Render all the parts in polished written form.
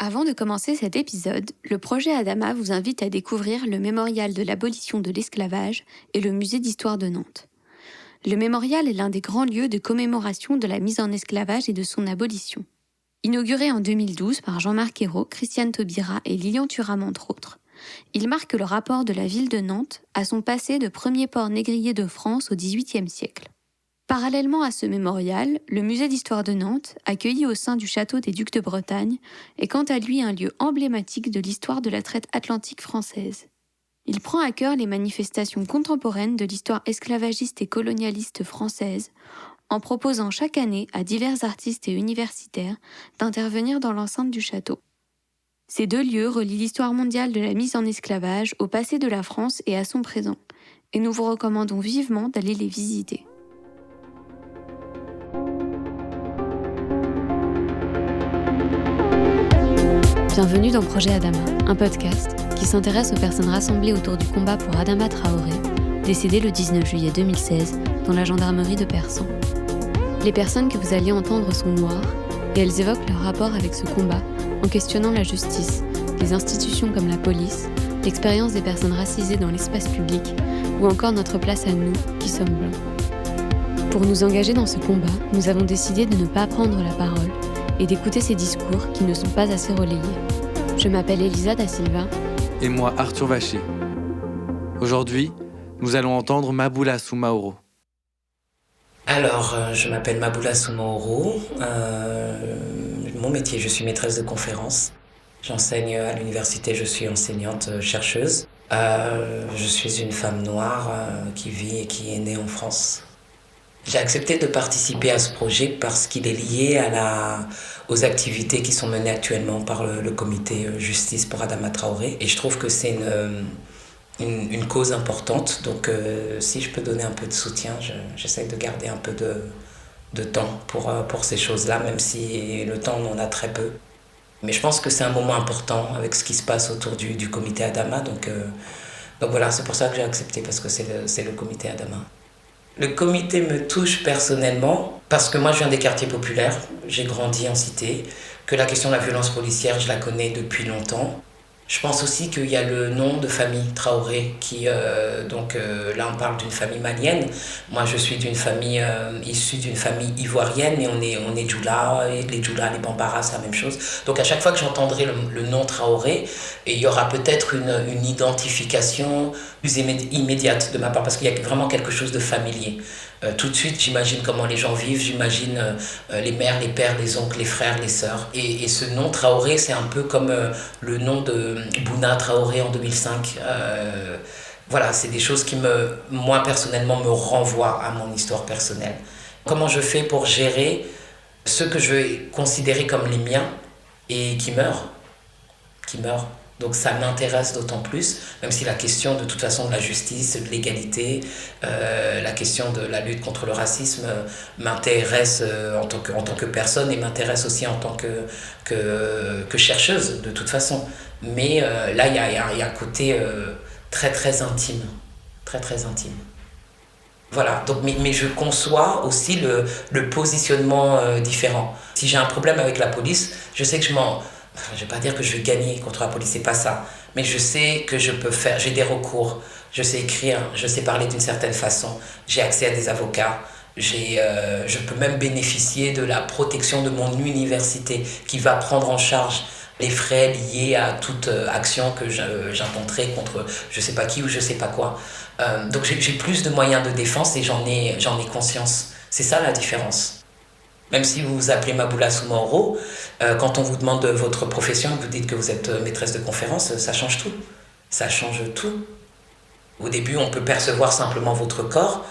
Avant de commencer cet épisode, le projet Adama vous invite à découvrir le mémorial de l'abolition de l'esclavage et le musée d'histoire de Nantes. Le mémorial est l'un des grands lieux de commémoration de la mise en esclavage et de son abolition. Inauguré en 2012 par Jean-Marc Ayrault, Christiane Taubira et Lilian Thuram entre autres, il marque le rapport de la ville de Nantes à son passé de premier port négrier de France au XVIIIe siècle. Parallèlement à ce mémorial, le musée d'histoire de Nantes, accueilli au sein du château des Ducs de Bretagne, est quant à lui un lieu emblématique de l'histoire de la traite atlantique française. Il prend à cœur les manifestations contemporaines de l'histoire esclavagiste et colonialiste française, en proposant chaque année à divers artistes et universitaires d'intervenir dans l'enceinte du château. Ces deux lieux relient l'histoire mondiale de la mise en esclavage au passé de la France et à son présent, et nous vous recommandons vivement d'aller les visiter. Bienvenue dans Projet Adama, un podcast qui s'intéresse aux personnes rassemblées autour du combat pour Adama Traoré, décédé le 19 juillet 2016 dans la gendarmerie de Persan. Les personnes que vous alliez entendre sont noires et elles évoquent leur rapport avec ce combat en questionnant la justice, les institutions comme la police, l'expérience des personnes racisées dans l'espace public ou encore notre place à nous qui sommes blancs. Pour nous engager dans ce combat, nous avons décidé de ne pas prendre la parole et d'écouter ces discours qui ne sont pas assez relayés. Je m'appelle Elisa da Silva. Et moi, Arthur Vacher. Aujourd'hui, nous allons entendre Maboula Soumaoro. Alors, je m'appelle Maboula Soumaoro. Mon métier, je suis maîtresse de conférences. J'enseigne à l'université, je suis enseignante-chercheuse. Je suis une femme noire qui vit et qui est née en France. J'ai accepté de participer à ce projet parce qu'il est lié aux activités qui sont menées actuellement par le comité Justice pour Adama Traoré. Et je trouve que c'est une cause importante. Donc si je peux donner un peu de soutien, j'essaie de garder un peu de temps pour ces choses-là, même si le temps, on en a très peu. Mais je pense que c'est un moment important avec ce qui se passe autour du comité Adama. Donc voilà, c'est pour ça que j'ai accepté, parce que c'est le comité Adama. Le comité me touche personnellement parce que moi je viens des quartiers populaires, j'ai grandi en cité, que la question de la violence policière je la connais depuis longtemps. Je pense aussi qu'il y a le nom de famille Traoré qui, là on parle d'une famille malienne. Moi je suis d'une famille issue d'une famille ivoirienne et on est Djoula, et les Djoula, les Bambara, c'est la même chose. Donc à chaque fois que j'entendrai le nom Traoré, il y aura peut-être une identification plus immédiate de ma part parce qu'il y a vraiment quelque chose de familier. Tout de suite, j'imagine comment les gens vivent, j'imagine les mères, les pères, les oncles, les frères, les sœurs. Et ce nom Traoré, c'est un peu comme le nom de Bouna Traoré en 2005. Voilà, c'est des choses qui, moi personnellement, me renvoient à mon histoire personnelle. Comment je fais pour gérer ceux que je vais considérer comme les miens et qui meurent. Donc ça m'intéresse d'autant plus, même si la question de toute façon de la justice, de l'égalité, la question de la lutte contre le racisme m'intéresse en tant que personne et m'intéresse aussi en tant que chercheuse de toute façon. Mais là il y a un côté très très intime, très très intime. Voilà, donc, mais je conçois aussi le positionnement différent. Si j'ai un problème avec la police, je sais que je ne vais pas dire que je vais gagner contre la police, c'est pas ça. Mais je sais que je peux faire, j'ai des recours, je sais écrire, je sais parler d'une certaine façon, j'ai accès à des avocats, je peux même bénéficier de la protection de mon université qui va prendre en charge les frais liés à toute action que j'intenterai contre je sais pas qui ou je sais pas quoi. Donc j'ai plus de moyens de défense et j'en ai conscience. C'est ça la différence. Même si vous vous appelez Maboula Soumaoro, quand on vous demande votre profession et que vous dites que vous êtes maîtresse de conférence, ça change tout. Ça change tout. Au début, on peut percevoir simplement votre corps.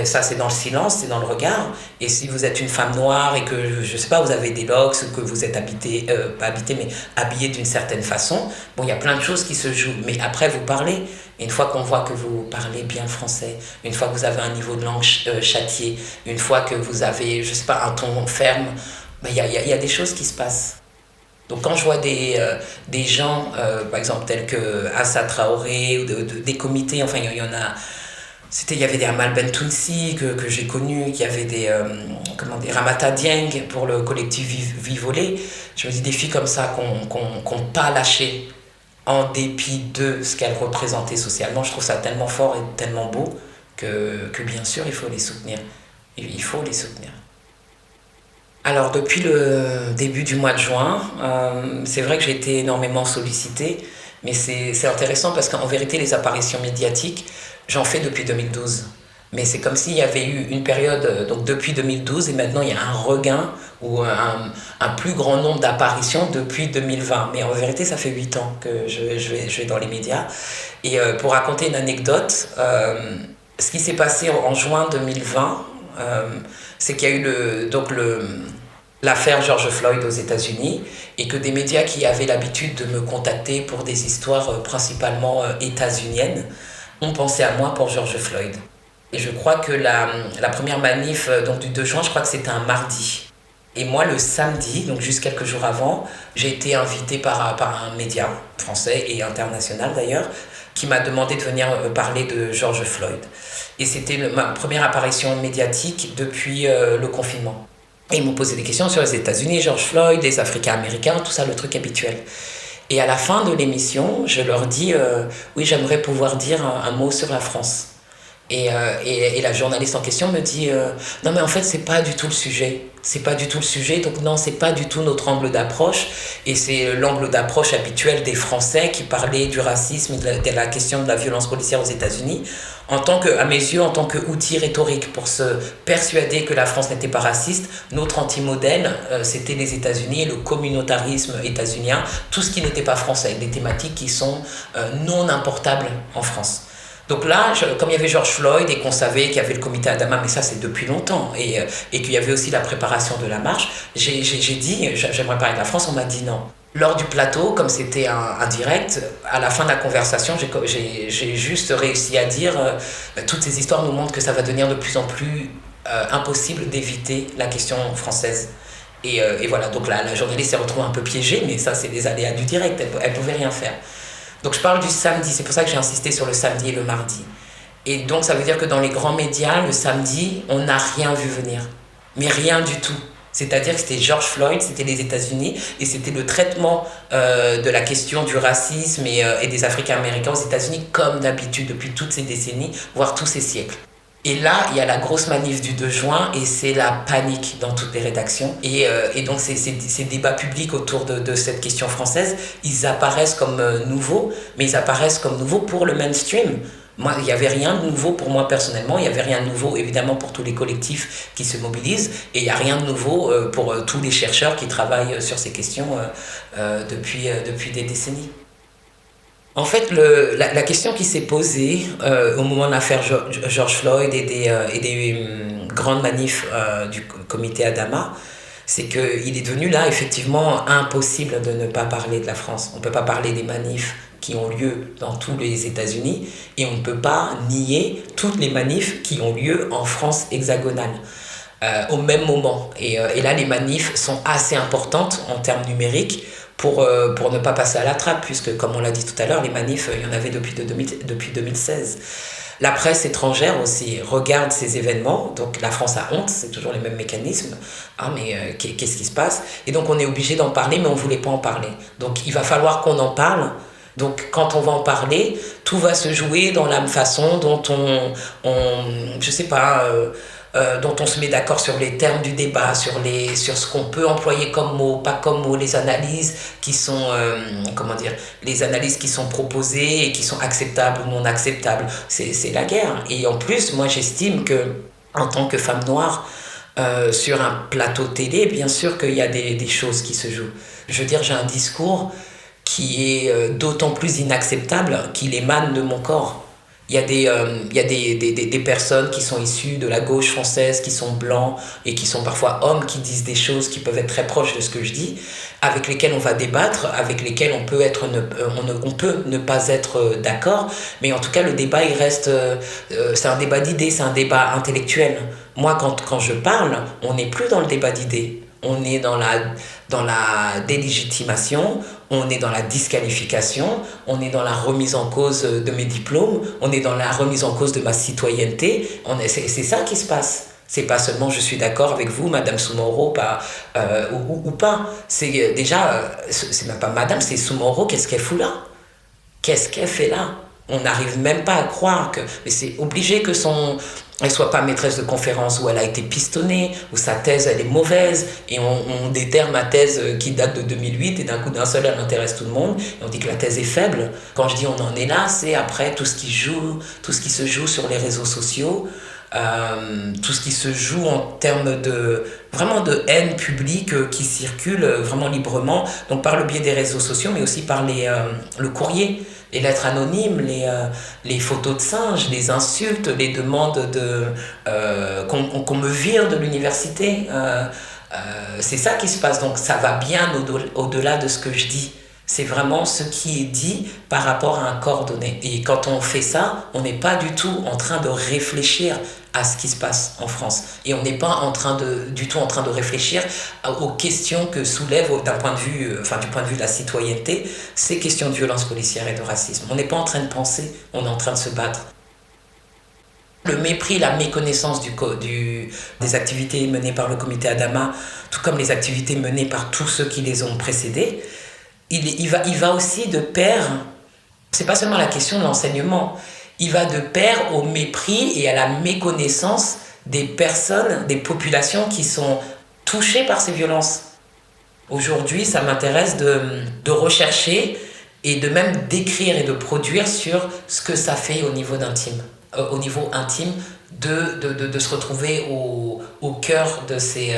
Ça, c'est dans le silence, c'est dans le regard. Et si vous êtes une femme noire et que, je sais pas, vous avez des locks ou que vous êtes habillée d'une certaine façon, bon, il y a plein de choses qui se jouent. Mais après, vous parlez. Et une fois qu'on voit que vous parlez bien le français, une fois que vous avez un niveau de langue châtié, une fois que vous avez, je sais pas, un ton ferme, ben, y a des choses qui se passent. Donc quand je vois des gens, par exemple, tels que Assa Traoré, ou des comités, enfin, il y en a... il y avait des Amal Bentounsi que j'ai connus, il y avait des Ramata Dieng pour le collectif Vivolé. Je me dis des filles comme ça qu'on pas lâché en dépit de ce qu'elles représentaient socialement. Je trouve ça tellement fort et tellement beau que bien sûr il faut les soutenir. Il faut les soutenir. Alors depuis le début du mois de juin, c'est vrai que j'ai été énormément sollicitée, mais c'est intéressant parce qu'en vérité les apparitions médiatiques, j'en fais depuis 2012. Mais c'est comme s'il y avait eu une période, donc depuis 2012, et maintenant il y a un regain ou un plus grand nombre d'apparitions depuis 2020. Mais en vérité, ça fait 8 ans que je vais dans les médias. Et pour raconter une anecdote, ce qui s'est passé en juin 2020, c'est qu'il y a eu l'affaire George Floyd aux États-Unis et que des médias qui avaient l'habitude de me contacter pour des histoires principalement états-uniennes ont pensé à moi pour George Floyd. Et je crois que la première manif donc du 2 juin, je crois que c'était un mardi. Et moi, le samedi, donc juste quelques jours avant, j'ai été invitée par un média français et international d'ailleurs, qui m'a demandé de venir parler de George Floyd. Et c'était ma première apparition médiatique depuis le confinement. Et ils m'ont posé des questions sur les États-Unis, George Floyd, les Africains-Américains, tout ça, le truc habituel. Et à la fin de l'émission, je leur dis oui, j'aimerais pouvoir dire un mot sur la France. Et la journaliste en question me dit non mais en fait c'est pas du tout le sujet, donc non, c'est pas du tout notre angle d'approche, et c'est l'angle d'approche habituel des Français qui parlaient du racisme, de la question de la violence policière aux États-Unis à mes yeux en tant qu'outil rhétorique pour se persuader que la France n'était pas raciste. Notre anti-modèle c'était les États-Unis et le communautarisme états-unien, tout ce qui n'était pas français, des thématiques qui sont non importables en France. Donc là, comme il y avait George Floyd et qu'on savait qu'il y avait le comité Adama, mais ça c'est depuis longtemps, et qu'il y avait aussi la préparation de la marche, j'ai dit j'aimerais parler de la France, on m'a dit non. Lors du plateau, comme c'était un direct, à la fin de la conversation, j'ai juste réussi à dire toutes ces histoires nous montrent que ça va devenir de plus en plus impossible d'éviter la question française. Et voilà, donc la journaliste s'est retrouvée un peu piégée, mais ça c'est les aléas du direct, elle pouvait rien faire. Donc je parle du samedi, c'est pour ça que j'ai insisté sur le samedi et le mardi. Et donc ça veut dire que dans les grands médias, le samedi, on n'a rien vu venir. Mais rien du tout. C'est-à-dire que c'était George Floyd, c'était les États-Unis, et c'était le traitement de la question du racisme et des Africains-Américains aux États-Unis, comme d'habitude depuis toutes ces décennies, voire tous ces siècles. Et là, il y a la grosse manif du 2 juin et c'est la panique dans toutes les rédactions. Et donc ces débats publics autour de cette question française, ils apparaissent comme nouveaux, mais ils apparaissent comme nouveaux pour le mainstream. Moi, il n'y avait rien de nouveau pour moi personnellement, il n'y avait rien de nouveau évidemment pour tous les collectifs qui se mobilisent, et il n'y a rien de nouveau pour tous les chercheurs qui travaillent sur ces questions depuis des décennies. En fait, la question qui s'est posée au moment de l'affaire George Floyd et des grandes manifs du comité Adama, c'est qu'il est devenu là effectivement impossible de ne pas parler de la France. On ne peut pas parler des manifs qui ont lieu dans tous les États-Unis et on ne peut pas nier toutes les manifs qui ont lieu en France hexagonale au même moment. Et là, les manifs sont assez importantes en termes numériques pour ne pas passer à la trappe, puisque comme on l'a dit tout à l'heure, les manifs, il y en avait depuis 2016. La presse étrangère aussi regarde ces événements, donc la France a honte, c'est toujours les mêmes mécanismes. Ah mais qu'est-ce qui se passe? Et donc on est obligé d'en parler, mais on ne voulait pas en parler. Donc il va falloir qu'on en parle. Donc quand on va en parler, tout va se jouer dans la façon dont je sais pas... dont on se met d'accord sur les termes du débat, sur ce qu'on peut employer comme mot, pas comme mot, les analyses qui sont, les analyses qui sont proposées et qui sont acceptables ou non acceptables. C'est la guerre. Et en plus, moi j'estime que, en tant que femme noire, sur un plateau télé, bien sûr qu'il y a des choses qui se jouent. Je veux dire, j'ai un discours qui est d'autant plus inacceptable qu'il émane de mon corps. Il y a des personnes qui sont issues de la gauche française, qui sont blancs et qui sont parfois hommes, qui disent des choses qui peuvent être très proches de ce que je dis, avec lesquelles on va débattre, avec lesquelles on peut ne pas être d'accord, mais en tout cas le débat il reste, c'est un débat d'idées, c'est un débat intellectuel. Moi quand je parle, on n'est plus dans le débat d'idées. on est dans la délégitimation, on est dans la disqualification, on est dans la remise en cause de mes diplômes, on est dans la remise en cause de ma citoyenneté. C'est ça qui se passe. C'est pas seulement je suis d'accord avec vous, Madame Soumahoro, ou pas. C'est déjà, c'est même pas Madame, c'est Soumahoro, qu'est-ce qu'elle fout là? Qu'est-ce qu'elle fait là? On n'arrive même pas à croire que... Mais c'est obligé que elle soit pas maîtresse de conférence, où elle a été pistonnée, où sa thèse elle est mauvaise, et on déterre ma thèse qui date de 2008, et d'un coup d'un seul elle intéresse tout le monde, et on dit que la thèse est faible. Quand je dis on en est là, c'est après tout ce qui se joue sur les réseaux sociaux, tout ce qui se joue en termes vraiment de haine publique qui circule vraiment librement, donc par le biais des réseaux sociaux, mais aussi par le courrier, les lettres anonymes, les photos de singes, les insultes, les demandes qu'on me vire de l'université. C'est ça qui se passe, donc ça va bien au-delà de ce que je dis. C'est vraiment ce qui est dit par rapport à un corps donné. Et quand on fait ça, on n'est pas du tout en train de réfléchir à ce qui se passe en France. Et on n'est pas du tout en train de réfléchir aux questions que soulève, du point de vue de la citoyenneté, ces questions de violence policière et de racisme. On n'est pas en train de penser, on est en train de se battre. Le mépris, la méconnaissance des activités menées par le comité Adama, tout comme les activités menées par tous ceux qui les ont précédées, il va aussi de pair, c'est pas seulement la question de l'enseignement, il va de pair au mépris et à la méconnaissance des personnes, des populations qui sont touchées par ces violences. Aujourd'hui, ça m'intéresse de rechercher et de même d'écrire et de produire sur ce que ça fait au niveau intime, de se retrouver au cœur de ces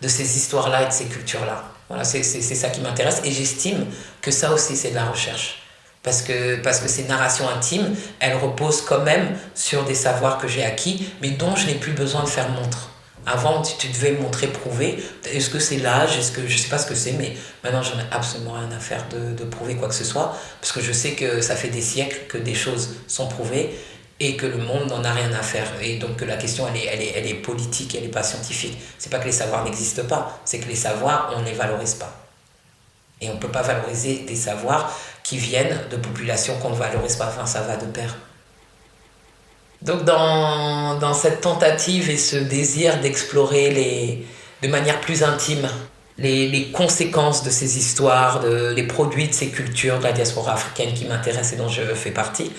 histoires-là et de ces cultures-là. Voilà, c'est ça qui m'intéresse, et j'estime que ça aussi c'est de la recherche. Parce que ces narrations intimes, elles reposent quand même sur des savoirs que j'ai acquis, mais dont je n'ai plus besoin de faire montre. Avant, tu devais montrer, prouver. Est-ce que c'est l'âge? Je ne sais pas ce que c'est, mais maintenant j'en ai absolument rien à faire de prouver quoi que ce soit, parce que je sais que ça fait des siècles que des choses sont prouvées, et que le monde n'en a rien à faire. Et donc que la question, elle est politique, elle n'est pas scientifique. C'est pas que les savoirs n'existent pas, c'est que les savoirs, on ne les valorise pas. Et on ne peut pas valoriser des savoirs qui viennent de populations qu'on ne valorise pas. Enfin, ça va de pair. Donc dans cette tentative et ce désir d'explorer de manière plus intime les conséquences de ces histoires, les produits de ces cultures de la diaspora africaine qui m'intéressent et dont je fais partie,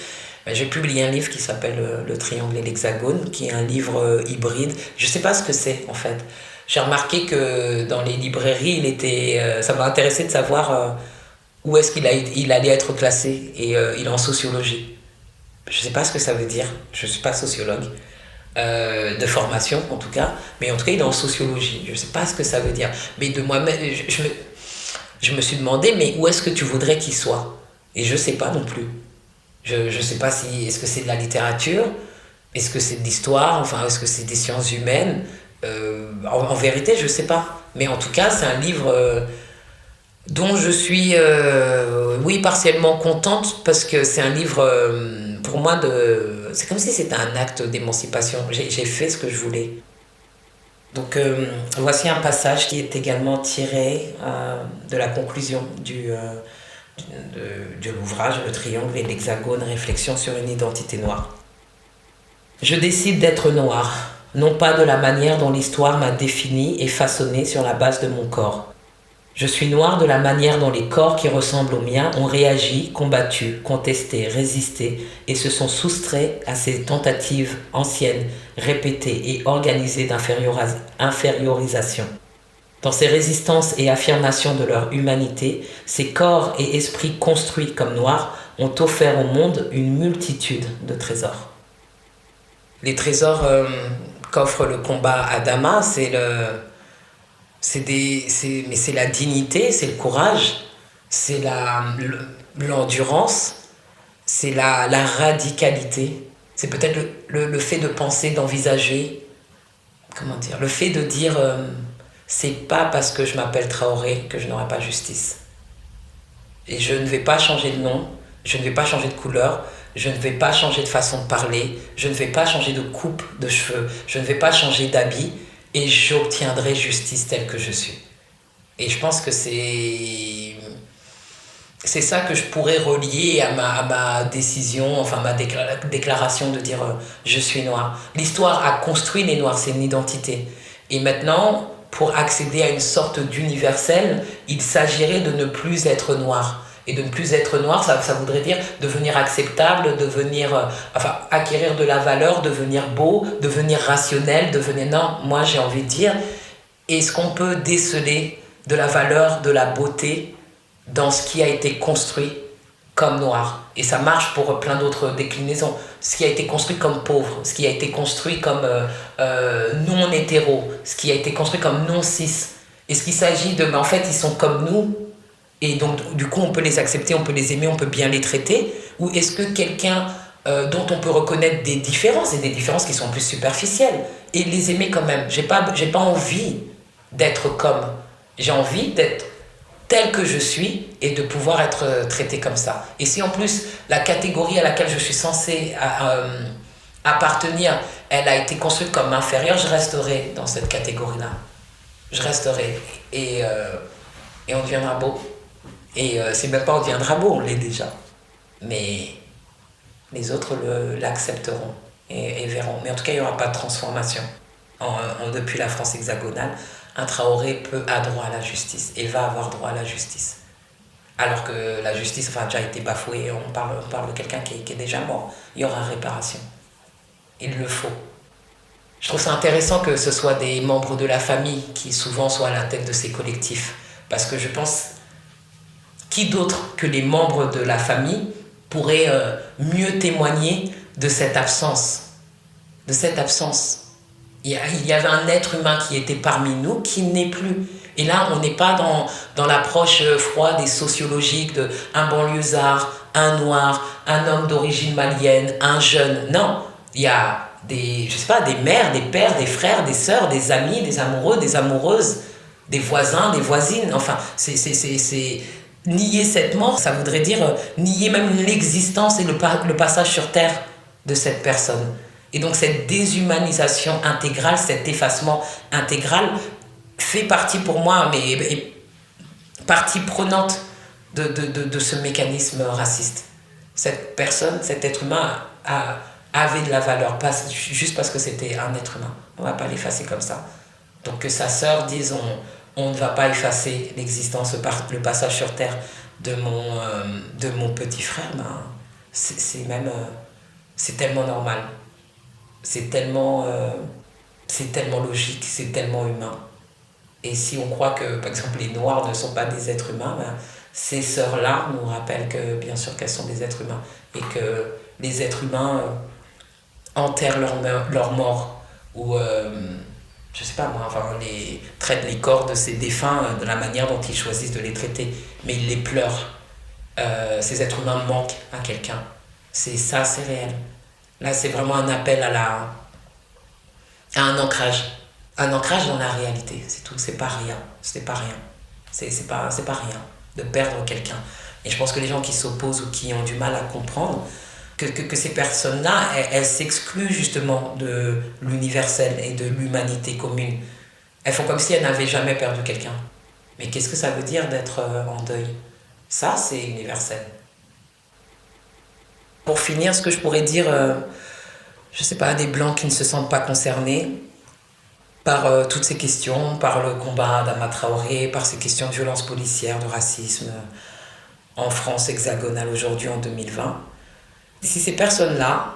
j'ai publié un livre qui s'appelle Le Triangle et l'Hexagone, qui est un livre hybride. Je ne sais pas ce que c'est, en fait. J'ai remarqué que dans les librairies, ça m'a intéressé de savoir où est-ce qu'il allait être classé. Et il est en sociologie. Je ne sais pas ce que ça veut dire. Je ne suis pas sociologue, de formation en tout cas. Mais en tout cas, il est en sociologie. Je ne sais pas ce que ça veut dire. Mais de moi-même, je me suis demandé, mais où est-ce que tu voudrais qu'il soit? Et je ne sais pas non plus. Je ne sais pas est-ce que c'est de la littérature, est-ce que c'est de l'histoire, enfin, est-ce que c'est des sciences humaines, en vérité, je ne sais pas. Mais en tout cas, c'est un livre dont je suis, partiellement contente, parce que c'est un livre, pour moi, c'est comme si c'était un acte d'émancipation. J'ai fait ce que je voulais. Donc, voici un passage qui est également tiré de la conclusion de l'ouvrage Le Triangle et l'Hexagone, réflexion sur une identité noire. Je décide d'être noir, non pas de la manière dont l'histoire m'a défini et façonné sur la base de mon corps. Je suis noir de la manière dont les corps qui ressemblent aux miens ont réagi, combattu, contesté, résisté et se sont soustraits à ces tentatives anciennes, répétées et organisées d'infériorisation. Dans ces résistances et affirmations de leur humanité, ces corps et esprits construits comme noirs ont offert au monde une multitude de trésors. Les trésors qu'offre le combat Adama, c'est la dignité, c'est le courage, c'est l'endurance, c'est la radicalité. C'est peut-être le fait de penser, d'envisager, le fait de dire... c'est pas parce que je m'appelle Traoré que je n'aurai pas justice. Et je ne vais pas changer de nom, je ne vais pas changer de couleur, je ne vais pas changer de façon de parler, je ne vais pas changer de coupe de cheveux, je ne vais pas changer d'habit, et j'obtiendrai justice telle que je suis. Et je pense que c'est ça que je pourrais relier à ma décision, enfin ma déclaration de dire je suis noir. L'histoire a construit les noirs, c'est une identité. Et maintenant, pour accéder à une sorte d'universel, il s'agirait de ne plus être noir. Et de ne plus être noir, ça voudrait dire devenir acceptable, acquérir de la valeur, devenir beau, devenir rationnel, Non, moi j'ai envie de dire, est-ce qu'on peut déceler de la valeur, de la beauté dans ce qui a été construit comme noir? Et ça marche pour plein d'autres déclinaisons. Ce qui a été construit comme pauvre, ce qui a été construit comme non hétéro, ce qui a été construit comme non cis. Est-ce qu'il s'agit de, en fait, ils sont comme nous, et donc du coup on peut les accepter, on peut les aimer, on peut bien les traiter? Ou est-ce que quelqu'un dont on peut reconnaître des différences, et des différences qui sont plus superficielles, et les aimer quand même? J'ai pas envie d'être comme. J'ai envie d'être tel que je suis et de pouvoir être traité comme ça. Et si en plus la catégorie à laquelle je suis censée appartenir, elle a été construite comme inférieure, je resterai dans cette catégorie-là. Je resterai. Et on deviendra beau. Et c'est même pas on deviendra beau, on l'est déjà. Mais les autres l'accepteront et verront. Mais en tout cas, il n'y aura pas de transformation. Depuis la France hexagonale, un Traoré a droit à la justice et va avoir droit à la justice. Alors que la justice a déjà été bafouée, on parle de quelqu'un qui est déjà mort. Il y aura réparation. Il le faut. Je trouve ça intéressant que ce soit des membres de la famille qui souvent soient à la tête de ces collectifs. Parce que je pense, qui d'autre que les membres de la famille pourrait mieux témoigner de cette absence? De cette absence. Il y avait un être humain qui était parmi nous, qui n'est plus. Et là, on n'est pas dans l'approche froide et sociologique de un banlieusard, un noir, un homme d'origine malienne, un jeune. Non, il y a des mères, des pères, des frères, des sœurs, des amis, des amoureux, des amoureuses, des voisins, des voisines. Enfin, c'est nier cette mort, ça voudrait dire nier même l'existence et le passage sur terre de cette personne. Et donc cette déshumanisation intégrale, cet effacement intégral fait partie pour moi, mais partie prenante de ce mécanisme raciste. Cette personne, cet être humain avait de la valeur, pas juste parce que c'était un être humain. On ne va pas l'effacer comme ça. Donc que sa sœur dise on ne va pas effacer l'existence, le passage sur terre de mon petit frère, c'est tellement normal. C'est tellement logique, c'est tellement humain. Et si on croit que, par exemple, les Noirs ne sont pas des êtres humains, ces sœurs-là nous rappellent que, bien sûr, qu'elles sont des êtres humains. Et que les êtres humains enterrent leur mort. Ou, je sais pas moi, les traitent les corps de ces défunts de la manière dont ils choisissent de les traiter. Mais ils les pleurent. Ces êtres humains manquent à quelqu'un. C'est réel. Là, c'est vraiment un appel à un ancrage. Un ancrage dans la réalité, c'est tout. C'est pas rien. C'est pas rien de perdre quelqu'un. Et je pense que les gens qui s'opposent ou qui ont du mal à comprendre que ces personnes-là, elles s'excluent justement de l'universel et de l'humanité commune. Elles font comme si elles n'avaient jamais perdu quelqu'un. Mais qu'est-ce que ça veut dire d'être en deuil? Ça, c'est universel. Pour finir, ce que je pourrais dire, je sais pas, à des Blancs qui ne se sentent pas concernés par toutes ces questions, par le combat d'Adama Traoré, par ces questions de violence policière, de racisme en France hexagonale aujourd'hui en 2020. Si ces personnes-là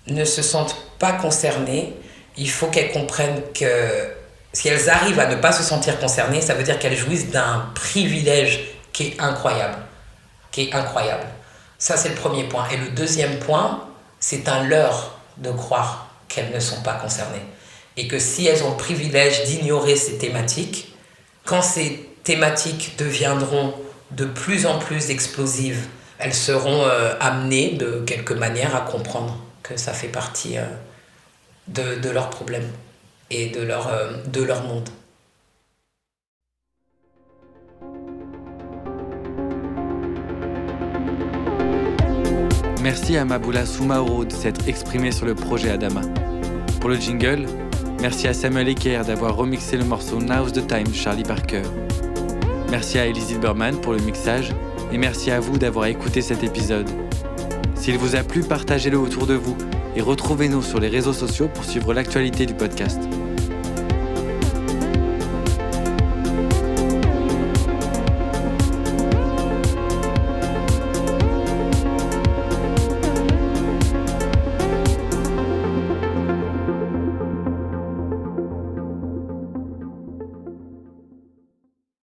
ne se sentent pas concernées, il faut qu'elles comprennent que si elles arrivent à ne pas se sentir concernées, ça veut dire qu'elles jouissent d'un privilège qui est incroyable. Ça, c'est le premier point. Et le deuxième point, c'est un leurre de croire qu'elles ne sont pas concernées. Et que si elles ont le privilège d'ignorer ces thématiques, quand ces thématiques deviendront de plus en plus explosives, elles seront amenées de quelque manière à comprendre que ça fait partie de leurs problèmes et de leur monde. Merci à Maboula Soumaoro de s'être exprimée sur le projet Adama. Pour le jingle, Merci à Samuel Ecker d'avoir remixé le morceau Now's the Time de Charlie Parker. Merci à Elise Hilberman pour le mixage et merci à vous d'avoir écouté cet épisode. S'il vous a plu, partagez-le autour de vous et retrouvez-nous sur les réseaux sociaux pour suivre l'actualité du podcast.